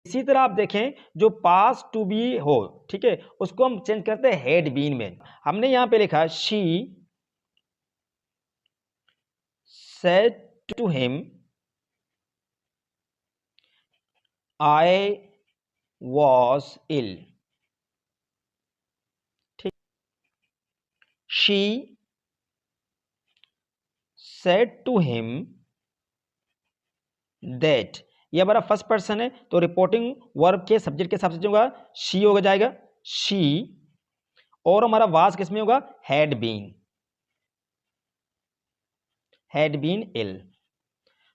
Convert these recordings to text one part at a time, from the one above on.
इसी तरह आप देखें जो पास्ट टू बी हो, ठीक है, उसको हम चेंज करते हैं हैड बीन में। हमने यहां पे लिखा she said to him I was ill. ठीक, she said to him that, ये हमारा फर्स्ट पर्सन है तो रिपोर्टिंग वर्ब के सब्जेक्ट के हिसाब से जो होगा शी हो जाएगा, शी, और हमारा वाज किसमें होगा, हैड बीन इल।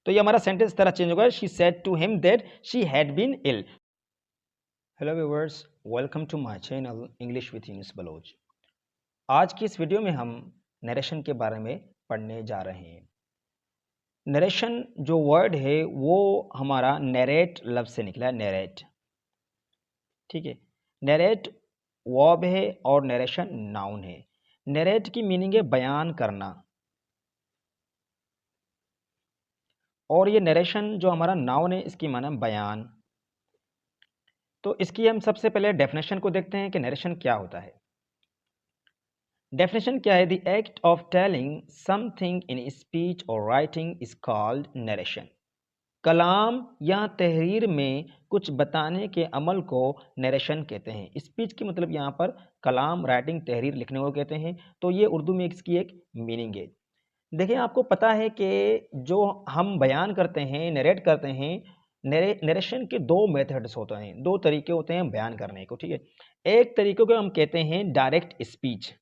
तो ये हमारा सेंटेंस तरह चेंज होगा, she said to him that she had been ill. Hello viewers, welcome to my channel English with Yunus Baloch. आज की इस वीडियो में हम नरेशन के बारे में पढ़ने जा रहे हैं। नरेशन जो वर्ड है वो हमारा नरेट लफ्ज से निकला है, नरेट। ठीक है, नरेट वर्ब है और नरेशन नाउन है। नरेट की मीनिंग है बयान करना, और ये नरेशन जो हमारा नाउन है इसकी माना बयान। तो इसकी हम सबसे पहले डेफिनेशन को देखते हैं कि नरेशन क्या होता है। डेफिनेशन क्या है, the act of telling something in speech और राइटिंग इज कॉल्ड नरेशन। कलाम या तहरीर में कुछ बताने के अमल को नरेशन कहते हैं। स्पीच की मतलब यहाँ पर कलाम, राइटिंग, तहरीर लिखने को कहते हैं। तो ये उर्दू में इसकी एक मीनिंग है। देखिए, आपको पता है कि जो हम बयान करते हैं, नरेट करते हैं, नरेशन के दो मेथड्स होते हैं, दो तरीके होते हैं बयान करने को। ठीक है, एक तरीके को हम कहते हैं डायरेक्ट स्पीच,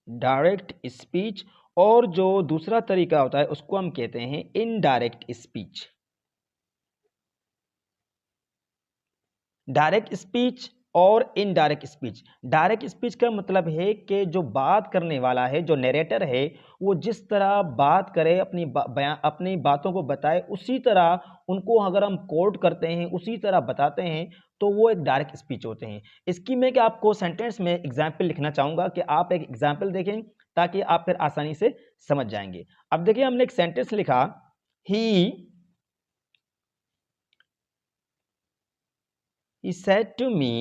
डायरेक्ट स्पीच, और जो दूसरा तरीका होता है उसको हम कहते हैं इनडायरेक्ट स्पीच। डायरेक्ट स्पीच और इनडायरेक्ट स्पीच। डायरेक्ट स्पीच का मतलब है कि जो बात करने वाला है, जो नरेटर है, वो जिस तरह बात करे, अपनी बातों को बताए, उसी तरह उनको अगर हम कोट करते हैं, उसी तरह बताते हैं, तो वो एक डायरेक्ट स्पीच होते हैं। इसकी मैं कि आपको सेंटेंस में एग्जाम्पल लिखना चाहूंगा कि आप एक एग्जाम्पल देखें ताकि आप फिर आसानी से समझ जाएंगे। अब देखिए, हमने एक सेंटेंस लिखा, he said to me,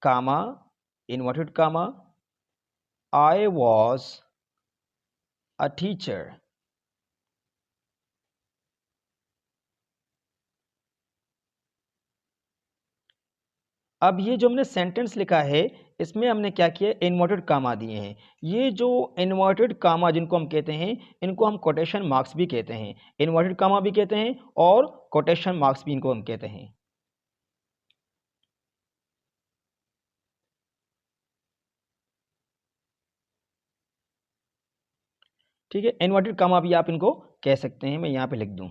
comma, inverted comma, I was a teacher. अब ये जो हमने सेंटेंस लिखा है इसमें हमने क्या किया, इन्वर्टेड कामा दिए हैं। ये जो इन्वर्टेड कामा जिनको हम कहते हैं, इनको हम कोटेशन मार्क्स भी कहते हैं, इन्वर्टेड कामा भी कहते हैं और कोटेशन मार्क्स भी इनको हम कहते हैं। ठीक है, इन्वर्टेड कामा भी आप इनको कह सकते हैं, मैं यहाँ पे लिख दूं।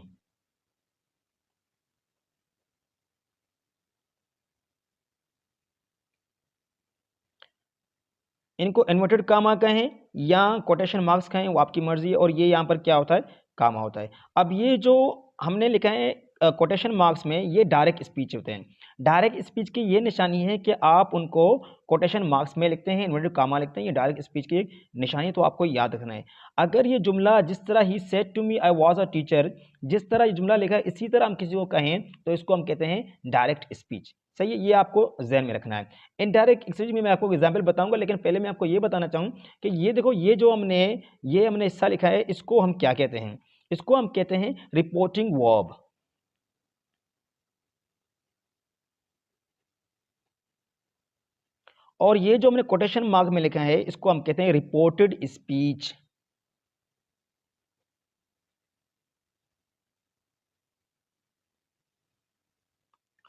इनको इन्वर्टेड कामा कहें या कोटेशन मार्क्स कहें, वो आपकी मर्जी है। और ये यहाँ पर क्या होता है, कामा होता है। अब ये जो हमने लिखा है कोटेशन मार्क्स में, ये डायरेक्ट स्पीच होते हैं। डायरेक्ट स्पीच की ये निशानी है कि आप उनको कोटेशन मार्क्स में लिखते हैं, इन्वर्टेड कामा लिखते हैं, ये डायरेक्ट स्पीच की एक निशानी, तो आपको याद रखना है। अगर ये जुमला जिस तरह he said to me I was a teacher, जिस तरह ये जुमला लिखा है इसी तरह हम किसी को कहें तो इसको हम कहते हैं डायरेक्ट स्पीच। सही है, ये आपको ज़हन में रखना है। इनडायरेक्ट स्पीच में मैं आपको एग्जाम्पल बताऊंगा, लेकिन पहले मैं आपको ये बताना चाहूँ कि ये देखो, ये जो हमने हिस्सा लिखा है इसको हम क्या कहते हैं, इसको हम कहते हैं रिपोर्टिंग वर्ब। और ये जो हमने कोटेशन मार्क में लिखा है इसको हम कहते हैं रिपोर्टेड स्पीच।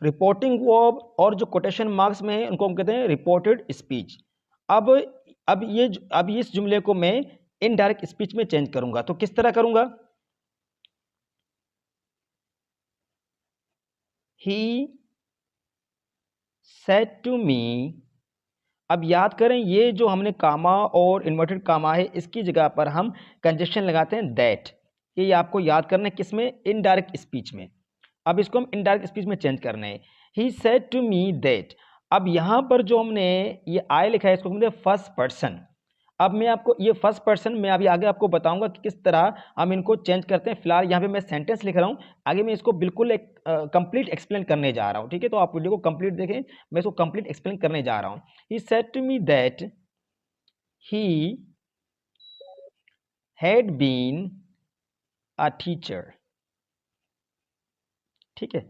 रिपोर्टिंग वर्ब और जो कोटेशन मार्क्स में है उनको हम कहते हैं रिपोर्टेड स्पीच। अब अब इस जुमले को मैं इनडायरेक्ट स्पीच में चेंज करूंगा, तो किस तरह करूंगा, ही सेड टू मी। अब याद करें, ये जो हमने कामा और इन्वर्टेड कामा है इसकी जगह पर हम कंजक्शन लगाते हैं दैट। ये आपको याद करना है, किसमें, इनडायरेक्ट स्पीच में। अब इसको हम इनडायरेक्ट स्पीच में चेंज करना है, he said to me that. अब यहाँ पर जो हमने ये आई लिखा है इसको कहते हैं फर्स्ट पर्सन। अब मैं आपको ये फर्स्ट पर्सन मैं अभी आगे आपको बताऊंगा कि किस तरह हम इनको चेंज करते हैं। फिलहाल यहाँ पे मैं सेंटेंस लिख रहा हूँ, आगे मैं इसको बिल्कुल एक कंप्लीट एक्सप्लेन करने जा रहा हूँ। ठीक है, तो आप वीडियो को कंप्लीट देखें, मैं इसको कंप्लीट एक्सप्लेन करने जा रहा हूँ। He said to me that he had been a teacher. ठीक है,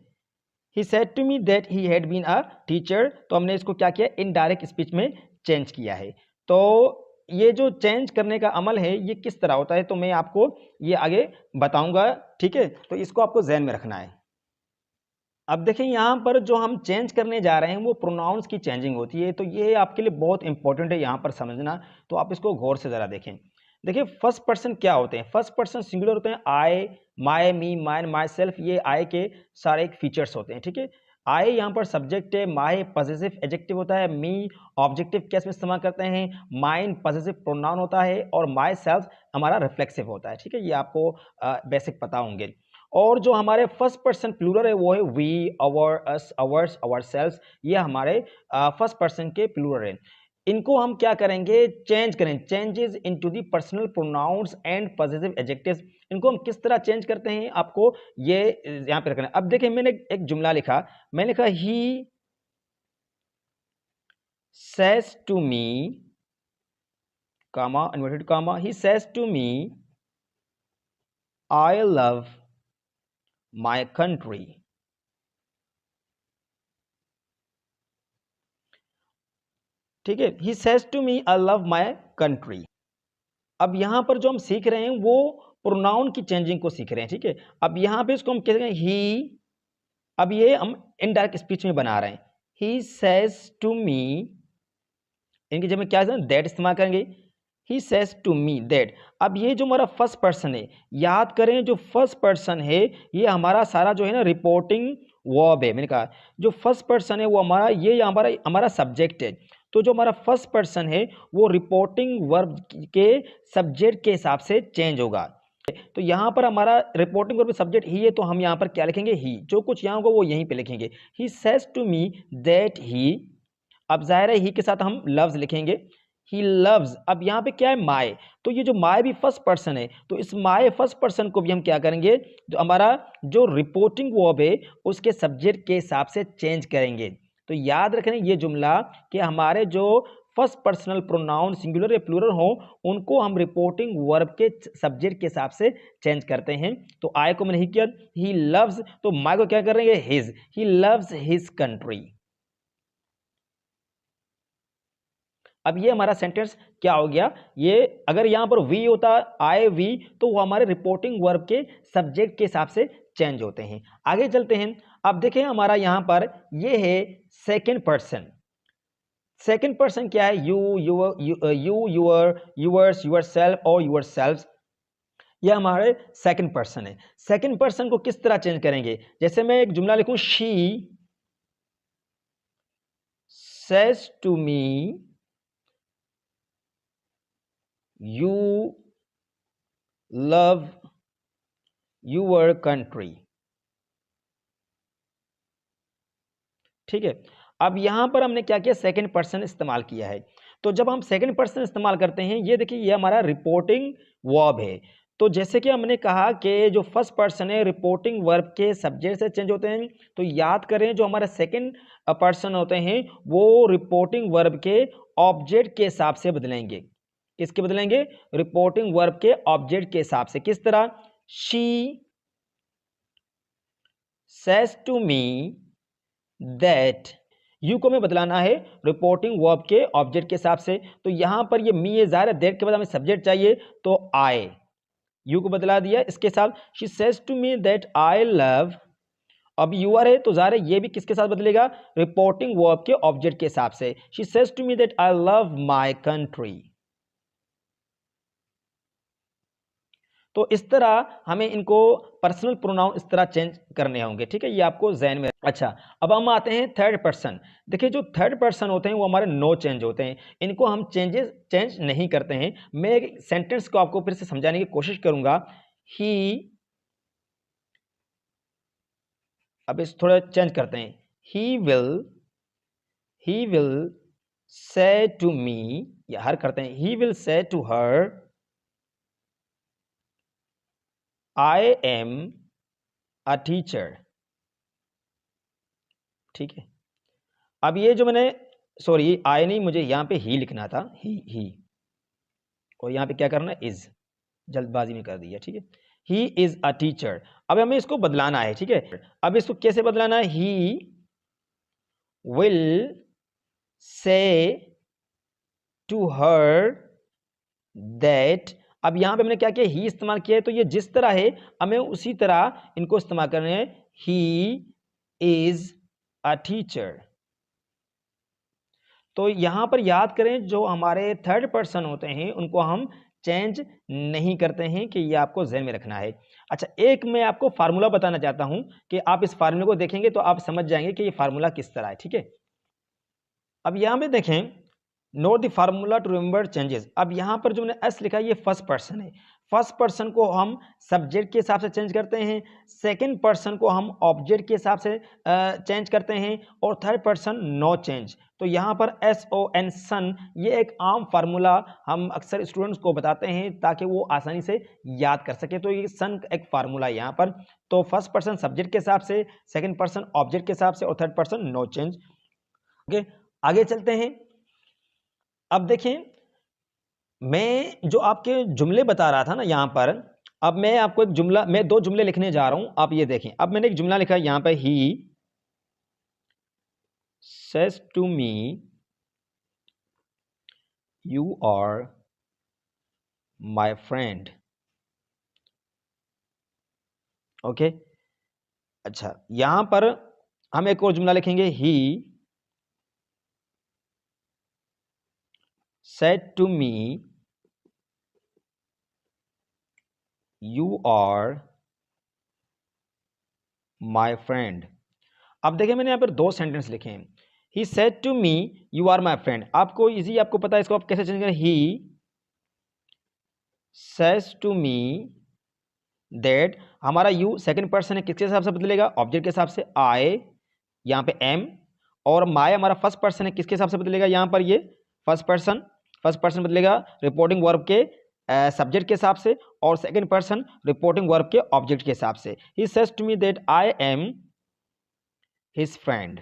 he said to me that he had been a teacher. तो हमने इसको क्या किया, इनडायरेक्ट स्पीच में चेंज किया है। तो ये जो चेंज करने का अमल है ये किस तरह होता है, तो मैं आपको ये आगे बताऊंगा। ठीक है, तो इसको आपको ध्यान में रखना है। अब देखिए यहाँ पर जो हम चेंज करने जा रहे हैं वो प्रोनाउंस की चेंजिंग होती है, तो ये आपके लिए बहुत इंपॉर्टेंट है यहाँ पर समझना। तो आप इसको गौर से ज़रा देखें। देखिए फर्स्ट पर्सन क्या होते हैं, फर्स्ट पर्सन सिंगुलर होते हैं। आई, माई, मी, माइन, माई सेल्फ, ये आई के सारे फीचर्स होते हैं। ठीक है, आई यहाँ पर सब्जेक्ट है, माई पॉजिटिव एडजेक्टिव होता है, मी ऑब्जेक्टिव केस में इस्तेमाल करते हैं, माइन पॉजिटिव प्रोनाउन होता है और माई सेल्फ हमारा रिफ्लेक्सिव होता है। ठीक है, ये आपको बेसिक पता होंगे। और जो हमारे फर्स्ट पर्सन प्लूरल है वो है we, our, us, ours, ourselves, ये हमारे फर्स्ट पर्सन के प्लूरल है। इनको हम क्या करेंगे, चेंज करें, changes into the personal pronouns and positive adjectives. इनको हम किस तरह चेंज करते हैं आपको ये यहाँ पे रखना है। अब देखिए मैंने एक जुमला लिखा, मैंने लिखा he says to me, comma, inverted comma, he says to me I love my country. ठीक है, he says to me I love my country. अब यहाँ पर जो हम सीख रहे हैं वो प्रोनाउन की चेंजिंग को सीख रहे हैं। ठीक है, अब यहाँ पे इसको हम कहते हैं ही, अब ये हम इनडायरेक्ट स्पीच में बना रहे हैं। ही सेज टू मी, इनकी जब में क्या दैट इस्तेमाल करेंगे, he says to me that. अब ये जो हमारा फर्स्ट पर्सन है, याद करें जो फर्स्ट पर्सन है ये हमारा सारा जो है ना रिपोर्टिंग वर्ब है। मैंने कहा जो फर्स्ट पर्सन है वो हमारा ये हमारा हमारा सब्जेक्ट है। तो जो हमारा फर्स्ट पर्सन है वो रिपोर्टिंग वर्ब के सब्जेक्ट के हिसाब से चेंज होगा। तो यहाँ पर हमारा रिपोर्टिंग वर्ब सब्जेक्ट ही है, तो हम यहाँ पर क्या लिखेंगे, ही। जो कुछ यहाँ होगा वो यहीं पे लिखेंगे। He says to me that he, अब जाहिर है ही के साथ हम लव्स लिखेंगे, ही लव्स। अब यहाँ पे क्या है, माय, तो ये जो माय भी फर्स्ट पर्सन है, तो इस माय फर्स्ट पर्सन को भी हम क्या करेंगे, जो हमारा जो रिपोर्टिंग वर्ब है उसके सब्जेक्ट के हिसाब से चेंज करेंगे। तो याद रखना ये जुमला कि हमारे जो फर्स्ट पर्सनल प्रोनाउन सिंगुलर या प्लूरल हो उनको हम रिपोर्टिंग वर्ब के सब्जेक्ट के हिसाब से चेंज करते हैं। तो आई को मैंने ही किया, ही लव्स, तो माय को क्या करेंगे, his, he loves his country. अब ये हमारा सेंटेंस क्या हो गया, ये अगर यहां पर वी होता, आई वी, तो वो हमारे रिपोर्टिंग वर्ब के सब्जेक्ट के हिसाब से चेंज होते हैं। आगे चलते हैं। अब देखें हमारा यहां पर ये है सेकंड पर्सन। सेकंड पर्सन क्या है, you, your, yours, yourself और यूर सेल्फ, ये हमारे सेकंड पर्सन है। सेकंड पर्सन को किस तरह चेंज करेंगे, जैसे मैं एक जुमला लिखूं, she says to me you love your country. ठीक है, अब यहां पर हमने क्या किया, सेकंड पर्सन इस्तेमाल किया है। तो जब हम सेकंड पर्सन इस्तेमाल करते हैं, ये देखिए ये हमारा रिपोर्टिंग वर्ब है। तो जैसे कि हमने कहा कि जो फर्स्ट पर्सन है रिपोर्टिंग वर्ब के सब्जेक्ट से चेंज होते हैं, तो याद करें जो हमारे सेकंड पर्सन होते हैं वो रिपोर्टिंग वर्ब के ऑब्जेक्ट के हिसाब से बदलेंगे। किसके बदलेंगे, रिपोर्टिंग वर्ब के ऑब्जेक्ट के हिसाब से। किस तरह, she says to me that, you को हमें बदलाना है रिपोर्टिंग वर्ब के ऑब्जेक्ट के हिसाब से। तो यहां पर ये मी है, ज़ाहिर है दैट के बाद हमें सब्जेक्ट चाहिए, तो आई, यू को बदला दिया इसके साथ। She says to me that I love, अब यूआर है तो ज़ाहिर है ये भी किसके साथ बदलेगा, रिपोर्टिंग वर्ब के ऑब्जेक्ट के हिसाब से। She says to me that I love my country. तो इस तरह हमें इनको पर्सनल प्रोनाउन इस तरह चेंज करने होंगे। ठीक है, ये आपको ज़हन में। अच्छा, अब हम आते हैं थर्ड पर्सन। देखिए जो थर्ड पर्सन होते हैं वो हमारे नो चेंज होते हैं, इनको हम चेंज नहीं करते हैं। मैं एक सेंटेंस को आपको फिर से समझाने की कोशिश करूंगा। ही, अब इस थोड़ा चेंज करते हैं, he will say to me, या हर करते हैं, he will say to her I am a teacher. ठीक है, अब ये जो मैंने, सॉरी आई नहीं, मुझे यहाँ पे ही लिखना था, ही, और यहाँ पे क्या करना है, इज, जल्दबाजी में कर दिया। ठीक है, ही इज अ टीचर। अब हमें इसको बदलाना है। ठीक है, अब इसको कैसे बदलाना है, he will say to her that. अब यहां पे हमने क्या किया, ही इस्तेमाल किया है, तो ये जिस तरह है हमें उसी तरह इनको इस्तेमाल करने हैं। He is a teacher. तो यहां पर याद करें, जो हमारे थर्ड पर्सन होते हैं उनको हम चेंज नहीं करते हैं, कि ये आपको ज़हन में रखना है। अच्छा, एक मैं आपको फार्मूला बताना चाहता हूं कि आप इस फार्मूले को देखेंगे तो आप समझ जाएंगे कि ये फार्मूला किस तरह है। ठीक है, अब यहां पे देखें, note the formula to remember changes. अब यहां पर जो मैंने एस लिखा है, ये फर्स्ट पर्सन है। फर्स्ट पर्सन को हम सब्जेक्ट के हिसाब से चेंज करते हैं, सेकंड पर्सन को हम ऑब्जेक्ट के हिसाब से चेंज करते हैं, और थर्ड पर्सन नो चेंज। तो यहाँ पर SON सन, ये एक आम फार्मूला हम अक्सर स्टूडेंट्स को बताते हैं ताकि वो आसानी से याद कर सके। तो ये सन एक फार्मूला है यहाँ पर। तो फर्स्ट पर्सन सब्जेक्ट के हिसाब से, सेकंड पर्सन ऑब्जेक्ट के हिसाब से, और third person no change. Okay, आगे चलते हैं। अब देखें, मैं जो आपके जुमले बता रहा था ना यहाँ पर, अब मैं आपको एक जुमला, मैं दो जुमले लिखने जा रहा हूं। आप ये देखें, अब मैंने एक जुमला लिखा है यहाँ पे, he says to me you are my friend. Okay, अच्छा, यहां पर हम एक और जुमला लिखेंगे, he said to me you are my friend. अब देखिए, मैंने यहाँ पर दो सेंटेंस लिखे हैं। He said to me you are my friend, आपको इजी, आपको पता है इसको आप कैसे चेंज करें। He says to me that, हमारा यू सेकंड पर्सन है, किसके हिसाब से बदलेगा, ऑब्जेक्ट के हिसाब से, आई यहाँ पे एम, और माय हमारा फर्स्ट पर्सन है, किसके हिसाब से बदलेगा, यहाँ पर ये फर्स्ट पर्सन बदलेगा रिपोर्टिंग वर्ब के सब्जेक्ट के हिसाब से, और सेकंड पर्सन रिपोर्टिंग वर्ब के ऑब्जेक्ट के हिसाब से। He says to me that I am his friend.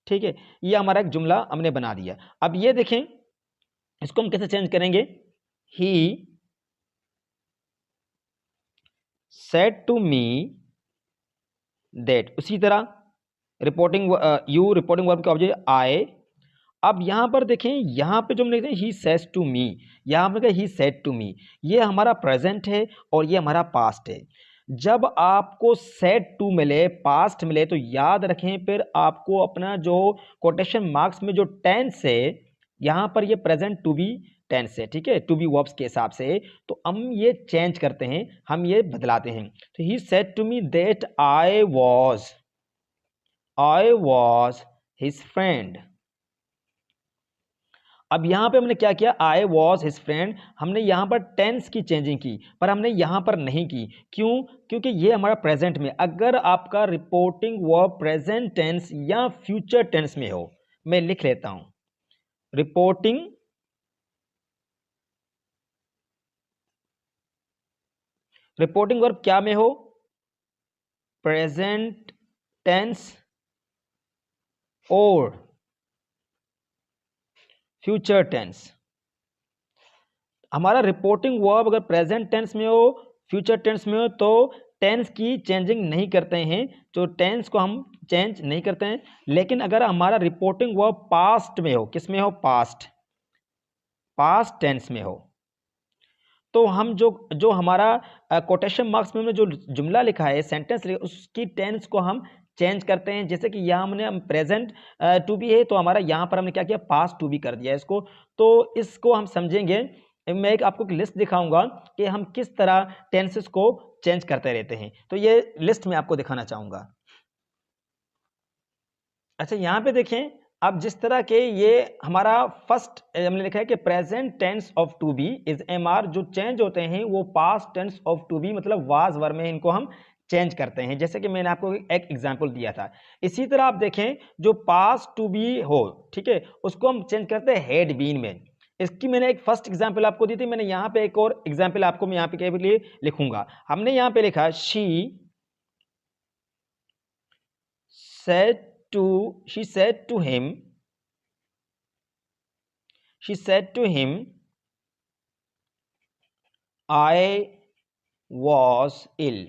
ठीक है, ये हमारा एक जुमला हमने बना दिया। अब ये देखें, इसको हम कैसे चेंज करेंगे, he said to me that, उसी तरह रिपोर्टिंग यू रिपोर्टिंग वर्ब के ऑब्जेक्ट आई। अब यहां पर देखें, यहां पे जो हम लिखते हैं ही सेज टू मी, यहां पर ही सेड टू मी, ये हमारा प्रेजेंट है और ये हमारा पास्ट है। जब आपको सेड टू मिले, पास्ट मिले, तो याद रखें फिर आपको अपना जो कोटेशन मार्क्स में जो टेंस है, यहां पर ये प्रेजेंट टू बी टेंस है। ठीक है, टू बी वर्ब्स के हिसाब से, तो हम ये चेंज करते हैं, हम ये बदलाते हैं। तो he said to me that I was his friend. अब यहां पे हमने क्या किया, आई वॉज हिज फ्रेंड, हमने यहां पर टेंस की चेंजिंग की, पर हमने यहां पर नहीं की। क्यों? क्योंकि ये हमारा प्रेजेंट में, अगर आपका रिपोर्टिंग वर्ब प्रेजेंट टेंस या फ्यूचर टेंस में हो, मैं लिख लेता हूं, रिपोर्टिंग वर्ब क्या में हो, प्रेजेंट टेंस और फ्यूचर टेंस। हमारा रिपोर्टिंग वर्ब अगर प्रेजेंट टेंस में हो, फ्यूचर टेंस में हो, तो टेंस की चेंजिंग नहीं करते हैं, तो टेंस को हम चेंज नहीं करते हैं। लेकिन अगर हमारा रिपोर्टिंग वर्ब पास्ट में हो, किस में हो, पास्ट टेंस में हो, तो हम जो हमारा कोटेशन मार्क्स में हमने जो जुमला लिखा है, सेंटेंस लिखा, उसकी टेंस को हम चेंज करते हैं। जैसे कि यहाँ हमने प्रेजेंट टू बी है, तो हमारा यहाँ पर हमने क्या किया, पास्ट टू बी कर दिया इसको। तो इसको हम समझेंगे, मैं एक आपको लिस्ट दिखाऊंगा कि हम किस तरह टेंसेस को चेंज करते रहते हैं। तो ये लिस्ट मैं आपको दिखाना चाहूंगा। अच्छा, यहाँ पे देखें, अब जिस तरह के ये हमारा फर्स्ट हमने लिखा है कि present tense of to be is MR, जो चेंज होते हैं वो past tense of to be मतलब वाज वर्ब में इनको हम चेंज करते हैं, जैसे कि मैंने आपको एक एग्जांपल दिया था। इसी तरह आप देखें जो पास्ट टू बी हो, ठीक है, उसको हम चेंज करते हैं हैड बीन में। इसकी मैंने एक फर्स्ट एग्जांपल आपको दी थी, मैंने यहाँ पे एक और एग्जांपल आपको मैं यहाँ पे के लिए लिखूंगा। हमने यहाँ पे लिखा she said to him I was ill।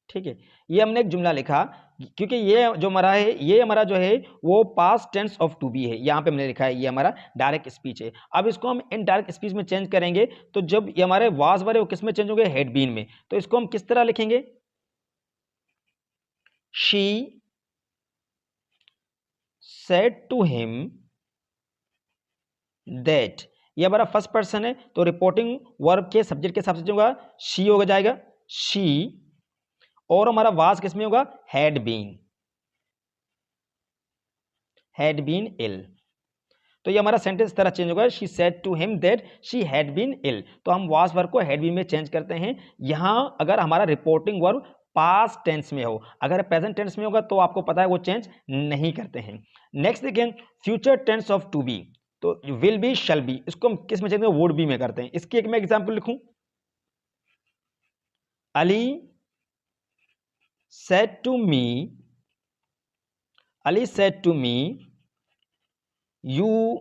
ठीक है, ये हमने एक जुमला लिखा, क्योंकि ये जो हमारा है, ये हमारा जो है वो past tense of to be है। यहाँ पे हमने लिखा है ये हमारा डायरेक्ट स्पीच है। अब इसको हम इनडायरेक्ट स्पीच में चेंज करेंगे, तो जब ये हमारे वाज वाले वो किस में चेंज होंगे, हैड बीन में। तो इसको हम किस तरह लिखेंगे, she said to him that, ये हमारा फर्स्ट पर्सन है, तो रिपोर्टिंग वर्ब के सब्जेक्ट के हिसाब से जो होगा शी हो जाएगा, शी, और हमारा वाज किस में होगा, हैड बीन इल। तो ये हमारा सेंटेंस इस तरह चेंज होगा, she said to him that she had been ill. तो हम वाज वर्ब को हैड बीन में चेंज करते हैं। यहां अगर हमारा रिपोर्टिंग वर्ब पास्ट टेंस में हो, अगर प्रेजेंट टेंस में होगा तो आपको पता है वो चेंज नहीं करते हैं। नेक्स्ट देखें future tense of to be, तो विल बी, शैल बी, इसको हम किस में चेंज करते हैं, वुड बी में करते हैं। इसकी एक मैं एग्जांपल लिखूं, Ali said to me, you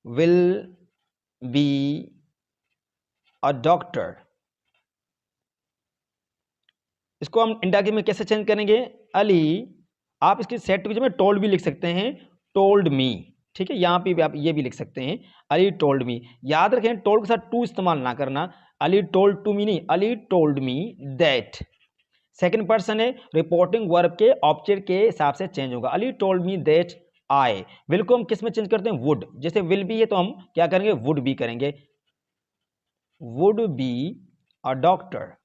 will be a doctor। इसको हम इंडायरेक्ट में कैसे चेंज करेंगे, अली, आप इसकी सेट की जगह टोल्ड भी लिख सकते हैं, टोल्ड मी। ठीक है, यहां पे भी आप ये भी लिख सकते हैं, अली टोल्ड मी। याद रखें टोल्ड के साथ टू इस्तेमाल ना करना, अली टोल्ड टू मी नहीं, Ali told me that. Second person है, रिपोर्टिंग वर्ब के ऑब्जेक्ट के हिसाब से चेंज होगा, Ali told me that I. Will को हम किस में चेंज करते हैं, वुड। जैसे विल बी है तो हम क्या करेंगे, वुड बी करेंगे, वुड बी अ डॉक्टर।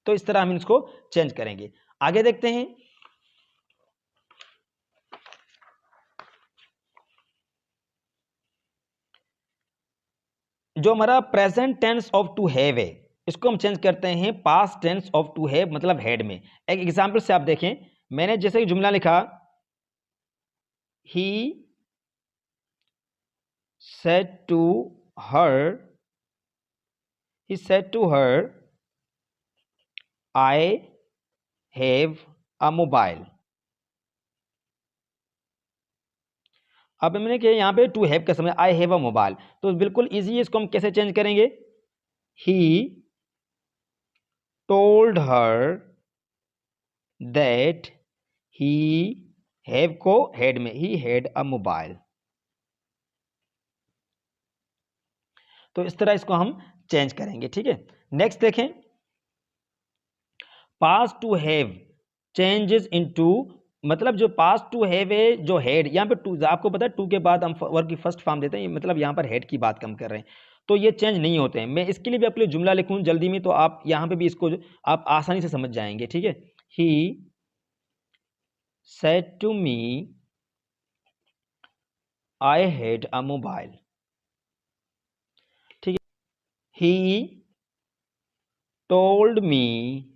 तो इस तरह हम इसको चेंज करेंगे। आगे देखते हैं, जो हमारा present tense of to have है, इसको हम चेंज करते हैं past tense of to have, मतलब हैड में। एक एग्जांपल से आप देखें, मैंने जैसे जुमला लिखा, ही said to her I have a mobile। अब मैंने किया यहाँ पे टू हैव का समय, आई हैव अ मोबाइल, तो बिल्कुल इजी है, इसको हम कैसे चेंज करेंगे, he told her that he have को हैड में, ही हैड अ मोबाइल। तो इस तरह इसको हम चेंज करेंगे। ठीक है, नेक्स्ट देखें, पास टू हैव चेंजेस इनटू, मतलब जो पास टू हैव है, जो हेड, यहाँ पे टू, आपको पता है टू के बाद हम वर्ब की फर्स्ट फॉर्म देते हैं, मतलब यहाँ पर हेड की बात कम कर रहे हैं, तो ये चेंज नहीं होते हैं। मैं इसके लिए भी आपके लिए जुमला लिखूं जल्दी में, तो आप यहाँ पे भी इसको आप आसानी से समझ जाएंगे। ठीक है, he said to me I had a mobile. ठीक है, he told me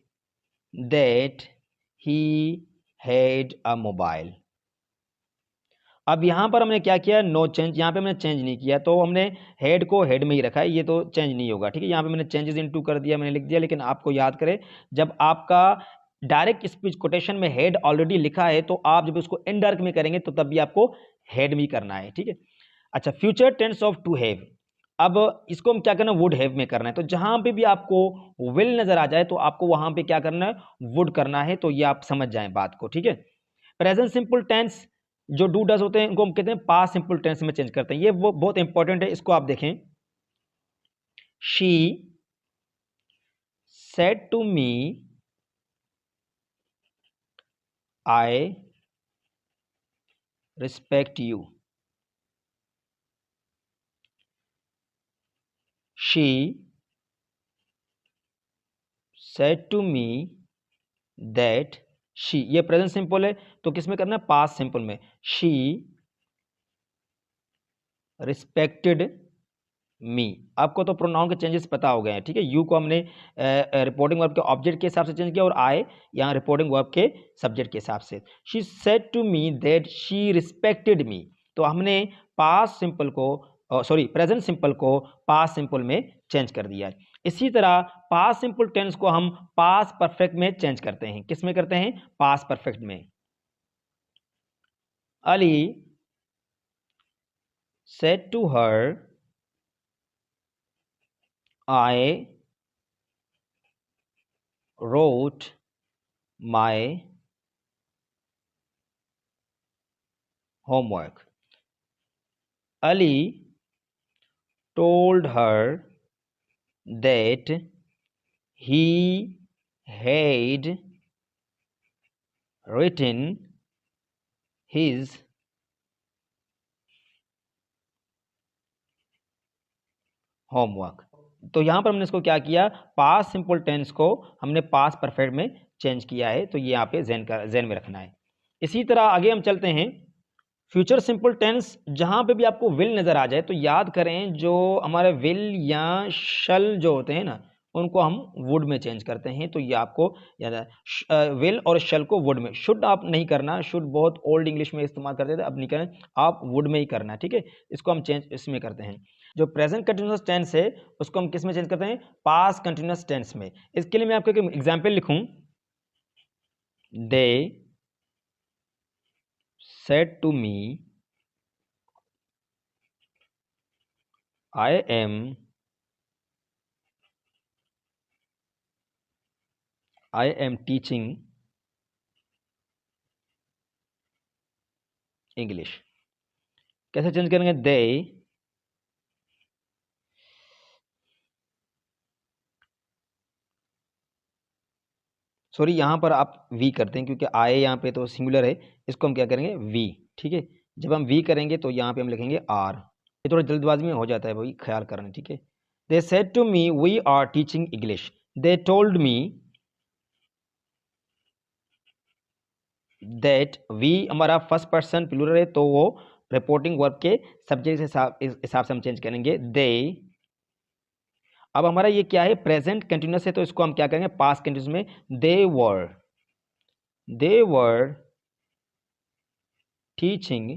that he had a mobile. अब यहां पर हमने क्या किया, नो चेंज, यहां पे हमने चेंज नहीं किया, तो हमने हेड को हेड में ही रखा है, ये तो चेंज नहीं होगा। ठीक है, यहां पे मैंने चेंजेस इनटू कर दिया, मैंने लिख दिया, लेकिन आपको याद करें जब आपका डायरेक्ट स्पीच कोटेशन में हेड ऑलरेडी लिखा है, तो आप जब उसको इनडायरेक्ट में करेंगे तो तब भी आपको हेड में करना है। ठीक है, अच्छा, future tense of to have, अब इसको हम क्या करना है, वुड हैव में करना है। तो जहां पे भी आपको विल नजर आ जाए तो आपको वहां पे क्या करना है, वुड करना है। तो ये आप समझ जाएं बात को। ठीक है, प्रेजेंट सिंपल टेंस जो डू डज होते हैं उनको हम कहते हैं पास्ट सिंपल टेंस में चेंज करते हैं, ये वो बहुत इंपॉर्टेंट है, इसको आप देखें, she said to me I respect you. She said to me that she, ये प्रेजेंट सिंपल है, तो किस में करना है, पास्ट सिंपल में, शी रिस्पेक्टेड मी। आपको तो प्रोनाउन के चेंजेस पता हो गए हैं, ठीक है। यू को हमने रिपोर्टिंग वर्ब के ऑब्जेक्ट के हिसाब से चेंज किया और आई यहाँ रिपोर्टिंग वर्ब के सब्जेक्ट के हिसाब से। She said to me that she respected me, तो हमने पास्ट सिंपल को प्रेजेंट सिंपल को पास्ट सिंपल में चेंज कर दिया है। इसी तरह पास्ट सिंपल टेंस को हम पास्ट परफेक्ट में चेंज करते हैं। किस में करते हैं? पास्ट परफेक्ट में। Ali said to her, I wrote my homework. Ali told her that he had written his homework. तो यहाँ पर हमने इसको क्या किया, पास्ट सिंपल टेंस को हमने पास्ट परफेक्ट में चेंज किया है, तो ये यहाँ पे ज़हन में रखना है। इसी तरह आगे हम चलते हैं। फ्यूचर सिंपल टेंस, जहाँ पे भी आपको विल नज़र आ जाए तो याद करें जो हमारे विल या शल जो होते हैं ना, उनको हम वुड में चेंज करते हैं। तो ये आपको याद है, विल और शल को वुड में। शुड आप नहीं करना, शुड बहुत ओल्ड इंग्लिश में इस्तेमाल करते थे, अब नहीं करें, आप वुड में ही करना है, ठीक है। इसको हम चेंज इसमें करते हैं। जो प्रेजेंट कंटिन्यूअस टेंस है उसको हम किस में चेंज करते हैं? पास्ट कंटिन्यूअस टेंस में। इसके लिए मैं आपको एक एग्जाम्पल लिखूं, they said to me I am teaching English. कैसे चेंज करेंगे? दे सॉरी यहाँ पर आप वी करते हैं क्योंकि आए यहाँ पे तो सिंगुलर है, इसको हम क्या करेंगे? वी, ठीक है। जब हम वी करेंगे तो यहाँ पे हम लिखेंगे आर। ये थोड़ा जल्दबाजी में हो जाता है भाई, ख्याल करना, ठीक है। They said to me we are teaching English. They told me that, we हमारा फर्स्ट पर्सन प्लूरल है तो वो रिपोर्टिंग वर्ब के सब्जेक्ट हिसाब से हम चेंज करेंगे। दे, अब हमारा ये क्या है? प्रेजेंट कंटिन्यूअस है तो इसको हम क्या करेंगे? पास्ट कंटिन्यूअस में। दे वर टीचिंग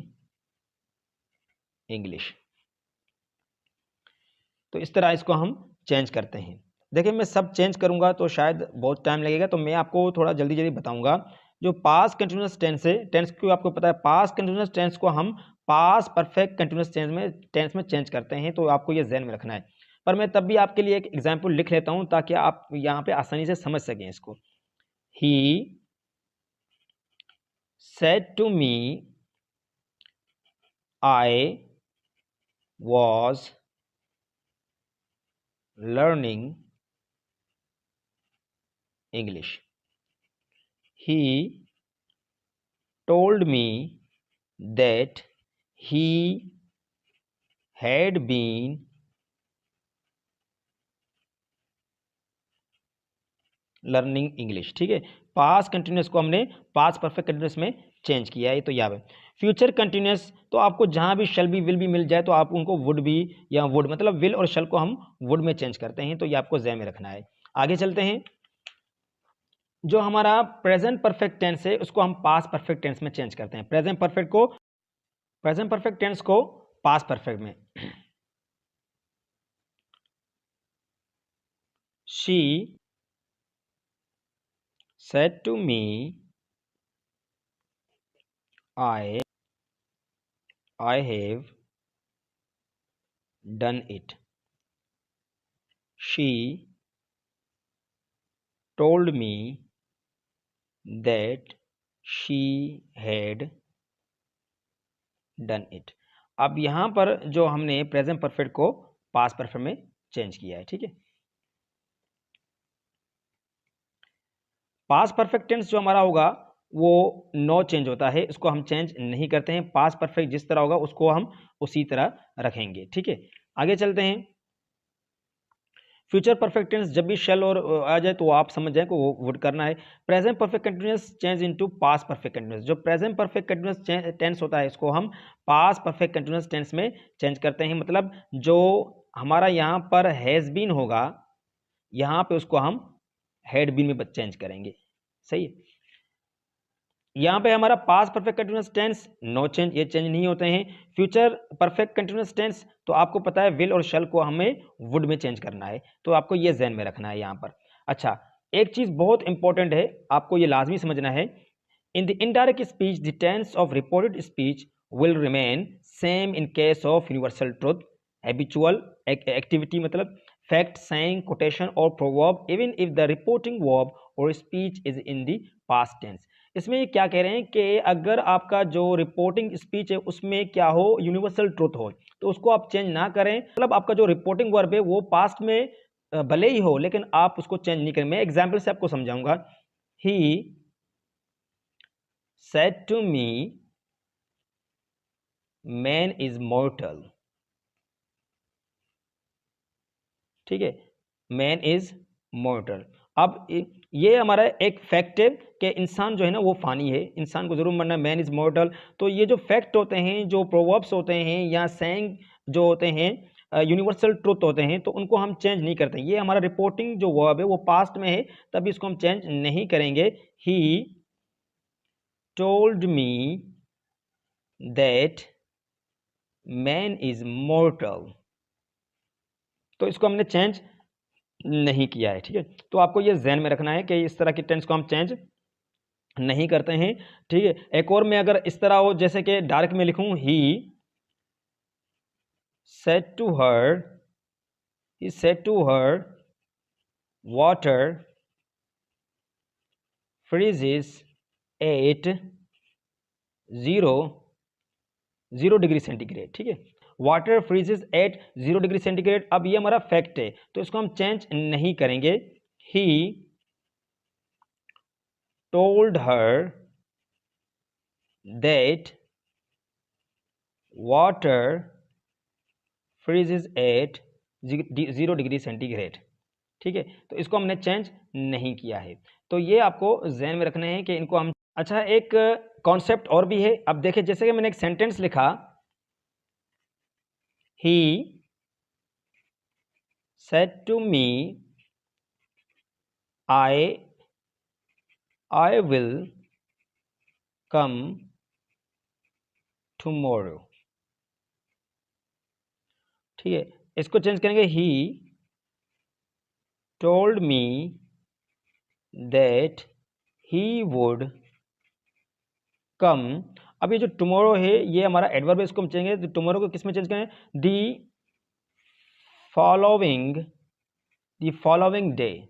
इंग्लिश। तो इस तरह इसको हम चेंज करते हैं। देखिए मैं सब चेंज करूंगा तो शायद बहुत टाइम लगेगा, तो मैं आपको थोड़ा जल्दी जल्दी बताऊंगा। जो पास्ट कंटिन्यूअस टेंस है, टेंस को आपको पता है, पास्ट कंटिन्यूअस टेंस को हम पास्ट परफेक्ट कंटिन्यूअस टेंस में चेंज करते हैं, तो आपको ये ध्यान में रखना है। पर मैं तब भी आपके लिए एक एग्जाम्पल लिख लेता हूं ताकि आप यहाँ पे आसानी से समझ सकें इसको। He said to me I was learning English. He told me that he had been learning English, ठीक है। पास्ट कंटिन्यूस को हमने पास्ट परफेक्ट कंटिन्यूस में चेंज किया है, तो याद है। फ्यूचर कंटिन्यूस तो आपको जहां भी शल भी विल भी मिल जाए तो आप उनको वुड भी या वुड, मतलब विल और शल को हम वुड में चेंज करते हैं, तो ये आपको ज़हन में रखना है। आगे चलते हैं। जो हमारा प्रेजेंट परफेक्ट टेंस है उसको हम पास्ट परफेक्ट टेंस में चेंज करते हैं। प्रेजेंट परफेक्ट टेंस को पास्ट परफेक्ट में। She said to me I have done it. She told me that she had done it. अब यहाँ पर जो हमने प्रेजेंट परफेक्ट को पास्ट परफेक्ट में चेंज किया है, ठीक है। पास्ट परफेक्ट टेंस जो हमारा होगा वो नो चेंज होता है, इसको हम चेंज नहीं करते हैं। पास्ट परफेक्ट जिस तरह होगा उसको हम उसी तरह रखेंगे, ठीक है। आगे चलते हैं। फ्यूचर परफेक्ट टेंस जब भी शेल और आ जाए तो आप समझ जाए कि वो वुड करना है। Present perfect continuous change into past perfect continuous. जो प्रेजेंट परफेक्ट कंटिन्यूअस टेंस होता है इसको हम पास्ट परफेक्ट कंटिन्यूअस टेंस में चेंज करते हैं। मतलब जो हमारा यहाँ पर हैज़ बीन होगा, यहाँ पे उसको हम हैड बीन में चेंज करेंगे। सही है। यहाँ पे हमारा past perfect continuous tense no change, ये चेंज नहीं होते हैं। फ्यूचर परफेक्ट कंटीन्यूअस टेंस तो आपको पता है विल और शैल को हमें वुड में चेंज करना है, तो आपको ये ज़हन में रखना है यहाँ पर। अच्छा, एक चीज़ बहुत इंपॉर्टेंट है, आपको ये लाजमी समझना है। In the indirect speech the tense of reported speech will remain same in case of universal truth, habitual activity मतलब फैक्ट, saying, कोटेशन और proverb, even if the reporting verb और speech is in the past tense. इसमें ये क्या कह रहे हैं कि अगर आपका जो रिपोर्टिंग स्पीच है उसमें क्या हो, यूनिवर्सल ट्रुथ हो, तो उसको आप चेंज ना करें। मतलब आपका जो रिपोर्टिंग वर्ब है वो पास्ट में भले ही हो लेकिन आप उसको चेंज नहीं करें। मैं एग्जाम्पल से आपको समझाऊंगा। He said to me man is mortal, ठीक है, मैन इज मॉर्टल। अब ये हमारा एक फैक्ट है कि इंसान जो है ना वो फानी है, इंसान को जरूर मरना है, मैन इज मॉर्टल। तो ये जो फैक्ट होते हैं, जो प्रोवर्ब्स होते हैं या सेइंग जो होते हैं, यूनिवर्सल ट्रुथ होते हैं, तो उनको हम चेंज नहीं करते। ये हमारा रिपोर्टिंग जो वर्ब है वो पास्ट में है, तभी इसको हम चेंज नहीं करेंगे। He told me that man is मॉर्टल, तो इसको हमने चेंज नहीं किया है। ठीक है, तो आपको ये ध्यान में रखना है कि इस तरह की टेंस को हम चेंज नहीं करते हैं। ठीक है, एक और में अगर इस तरह हो, जैसे कि डायरेक्ट में लिखूं, he said to her water freezes at 0 degree centigrade. ठीक है, water freezes at 0 degree centigrade. अब ये हमारा फैक्ट है तो इसको हम चेंज नहीं करेंगे। He told her that water freezes at 0 degree centigrade. ठीक है, तो इसको हमने चेंज नहीं किया है। तो ये आपको ध्यान में रखना है कि इनको हम। अच्छा, एक कॉन्सेप्ट और भी है। अब देखिए, जैसे कि मैंने एक सेंटेंस लिखा, he said to me I will come tomorrow. ठीक है, इसको चेंज करेंगे, he told me that he would come. अब ये जो टुमारो है ये हमारा एडवर्ब है, इसको हम चेंज, तो टुमारो को किस में चेंज करें, दी फॉलोइंग डे,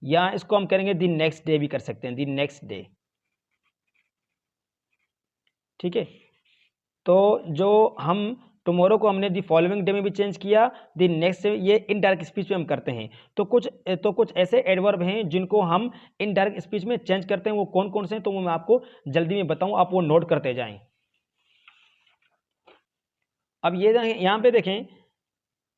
या इसको हम करेंगे दी नेक्स्ट डे भी कर सकते हैं, दी नेक्स्ट डे। ठीक है, तो जो हम टुमारो को हमने दी फॉलोइंग डे में भी चेंज किया, दी नेक्स्ट डे, ये इनडायरेक्ट स्पीच में हम करते हैं। तो कुछ ऐसे एडवर्ब हैं जिनको हम इनडायरेक्ट स्पीच में चेंज करते हैं। वो कौन कौन से हैं तो वो मैं आपको जल्दी में बताऊं, आप वो नोट करते जाएं। अब ये यहाँ पे देखें,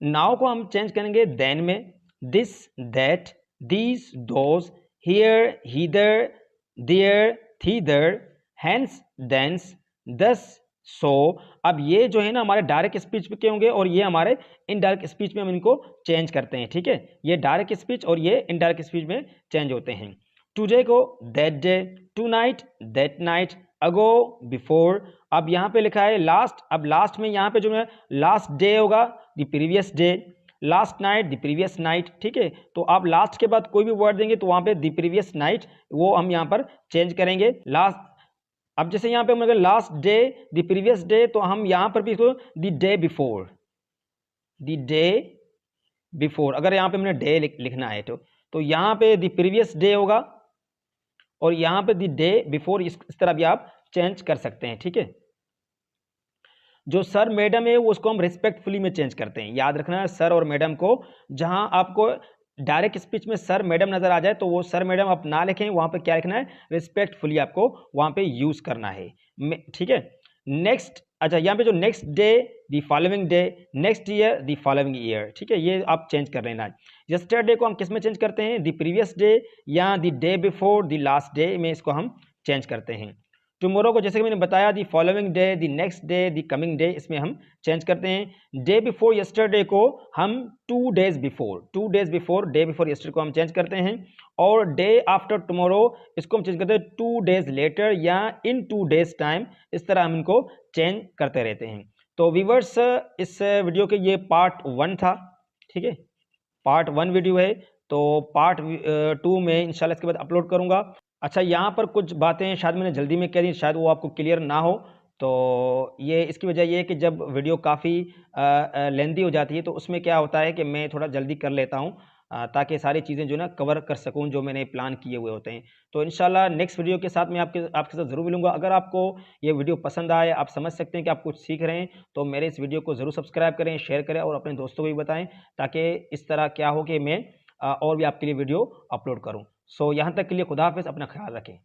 नाउ को हम चेंज करेंगे देन में, this, that, these, those, here, hither, there, thither, hence, thence, thus, so. अब ये जो है ना हमारे डायरेक्ट स्पीच के होंगे और ये हमारे इनडायरेक्ट स्पीच में हम इनको चेंज करते हैं। ठीक है, ये डायरेक्ट स्पीच और ये इनडायरेक्ट स्पीच में चेंज होते हैं। टुडे को that day, tonight that night, ago before. अब यहाँ पे लिखा है लास्ट, अब लास्ट में यहाँ पे जो है लास्ट डे होगा, the previous day, last night the previous night. ठीक है, तो आप लास्ट के बाद कोई भी वर्ड देंगे तो वहाँ पे द प्रीवियस नाइट वो हम यहाँ पर चेंज करेंगे। लास्ट, अब जैसे यहाँ पे हम अगर last day the previous day, तो हम यहाँ पर भी इसको the day before, the day before. अगर यहाँ पे हमने डे लिखना है तो यहाँ पे द प्रीवियस डे होगा और यहाँ पे द डे बिफोर, इस तरह भी आप चेंज कर सकते हैं। ठीक है, जो सर मैडम है वो उसको हम रिस्पेक्टफुली में चेंज करते हैं। याद रखना है, सर और मैडम को जहां आपको डायरेक्ट स्पीच में सर मैडम नजर आ जाए तो वो सर मैडम आप ना लिखें, वहां पे क्या लिखना है, रिस्पेक्टफुली आपको वहां पे यूज करना है। ठीक है, नेक्स्ट, अच्छा यहाँ पे जो next day the following day, next year the following year. ठीक है, ये आप चेंज कर लेना है। यस्टरडे को हम किस में चेंज करते हैं, द प्रीवियस डे या the day before the last day में इसको हम चेंज करते हैं। टुमारो को जैसे कि मैंने बताया the following day, the next day, the coming day, इसमें हम चेंज करते हैं। डे बिफोर यस्टरडे को हम 2 days before day before yesterday को हम चेंज करते हैं। और डे आफ्टर टुमारो इसको हम चेंज करते हैं 2 डेज लेटर या इन 2 डेज टाइम। इस तरह हम इनको चेंज करते रहते हैं। तो व्यूअर्स, इस वीडियो के ये पार्ट 1 था, ठीक है, पार्ट 1 वीडियो है। तो पार्ट 2 में इंशाल्लाह इसके बाद अपलोड करूँगा। अच्छा, यहाँ पर कुछ बातें शायद मैंने जल्दी में कह दी, शायद वो आपको क्लियर ना हो, तो ये इसकी वजह ये है कि जब वीडियो काफ़ी लेंदी हो जाती है तो उसमें क्या होता है कि मैं थोड़ा जल्दी कर लेता हूँ, ताकि सारी चीज़ें जो ना कवर कर सकूँ जो मैंने प्लान किए हुए होते हैं। तो इंशाल्लाह नेक्स्ट वीडियो के साथ मैं आपके साथ ज़रूर मिलूँगा। अगर आपको ये वीडियो पसंद आए, आप समझ सकते हैं कि आप कुछ सीख रहे हैं, तो मेरे इस वीडियो को ज़रूर सब्सक्राइब करें, शेयर करें और अपने दोस्तों को भी बताएँ, ताकि इस तरह क्या हो कि मैं और भी आपके लिए वीडियो अपलोड करूँ। सो यहाँ तक के लिए खुदा हाफ़िज़, अपना ख़्याल रखें।